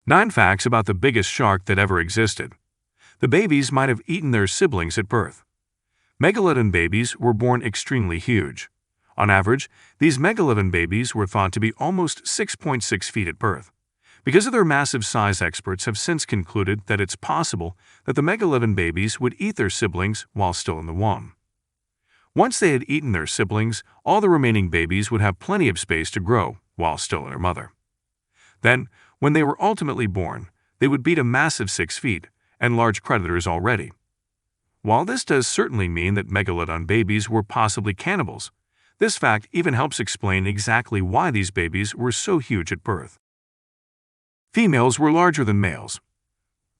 9 facts about the biggest shark that ever existed. The babies might have eaten their siblings at birth. Megalodon babies were born extremely huge. On average, these Megalodon babies were thought to be almost 6.6 feet at birth. Because of their massive size, experts have since concluded that it's possible that the Megalodon babies would eat their siblings while still in the womb. Once they had eaten their siblings, all the remaining babies would have plenty of space to grow while still in their mother. Then, when they were ultimately born, they would beat a massive 6 feet and large predators already. While this does certainly mean that Megalodon babies were possibly cannibals, this fact even helps explain exactly why these babies were so huge at birth. Females were larger than males.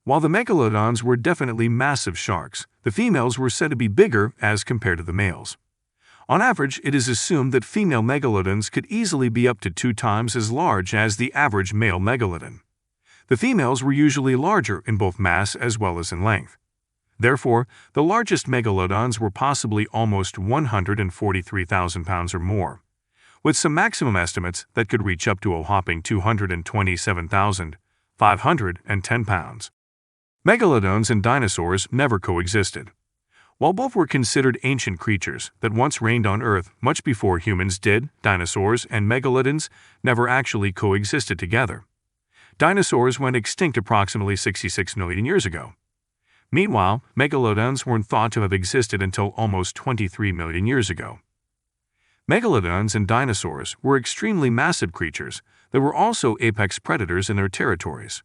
While the Megalodons were definitely massive sharks, the females were said to be bigger as compared to the males. On average, it is assumed that female Megalodons could easily be up to 2 times as large as the average male Megalodon. The females were usually larger in both mass as well as in length. Therefore, the largest Megalodons were possibly almost 143,000 pounds or more, with some maximum estimates that could reach up to a whopping 227,510 pounds. Megalodons and dinosaurs never coexisted. While both were considered ancient creatures that once reigned on Earth much before humans did, dinosaurs and megalodons never actually coexisted together. Dinosaurs went extinct approximately 66 million years ago. Meanwhile, megalodons weren't thought to have existed until almost 23 million years ago. Megalodons and dinosaurs were extremely massive creatures that were also apex predators in their territories.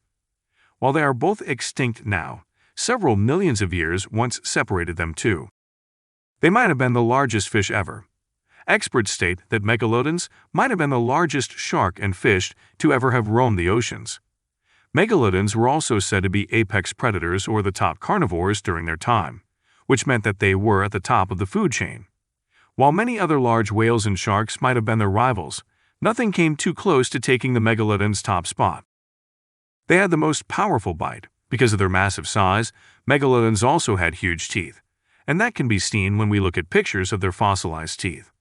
While they are both extinct now, several millions of years once separated them too. They might have been the largest fish ever. Experts state that Megalodons might have been the largest shark and fish to ever have roamed the oceans. Megalodons were also said to be apex predators or the top carnivores during their time, which meant that they were at the top of the food chain. While many other large whales and sharks might have been their rivals, nothing came too close to taking the Megalodons' top spot. They had the most powerful bite. Because of their massive size, Megalodons also had huge teeth, and that can be seen when we look at pictures of their fossilized teeth.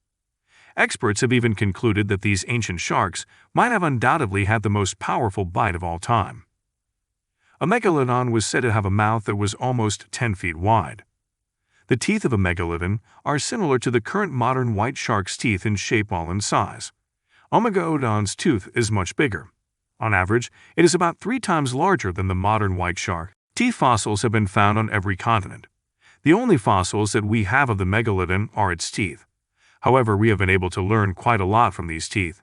Experts have even concluded that these ancient sharks might have undoubtedly had the most powerful bite of all time. A Megalodon was said to have a mouth that was almost 10 feet wide. The teeth of a Megalodon are similar to the current modern white shark's teeth in shape while in size. A Megalodon's tooth is much bigger. On average, it is about 3 times larger than the modern white shark. Teeth fossils have been found on every continent. The only fossils that we have of the Megalodon are its teeth. However, we have been able to learn quite a lot from these teeth.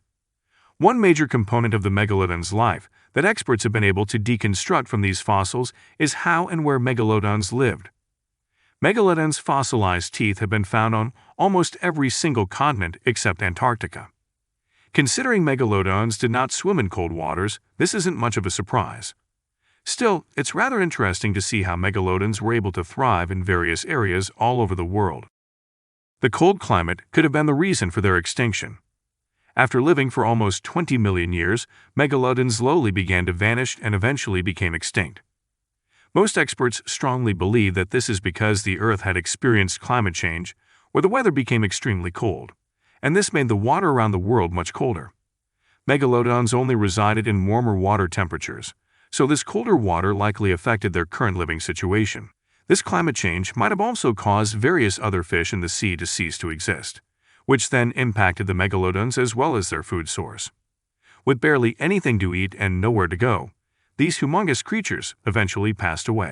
One major component of the Megalodon's life that experts have been able to deconstruct from these fossils is how and where Megalodons lived. Megalodons' fossilized teeth have been found on almost every single continent except Antarctica. Considering Megalodons did not swim in cold waters, this isn't much of a surprise. Still, it's rather interesting to see how Megalodons were able to thrive in various areas all over the world. The cold climate could have been the reason for their extinction. After living for almost 20 million years, Megalodons slowly began to vanish and eventually became extinct. Most experts strongly believe that this is because the Earth had experienced climate change, where the weather became extremely cold, and this made the water around the world much colder. Megalodons only resided in warmer water temperatures, so this colder water likely affected their current living situation. This climate change might have also caused various other fish in the sea to cease to exist, which then impacted the Megalodons as well as their food source. With barely anything to eat and nowhere to go, these humongous creatures eventually passed away.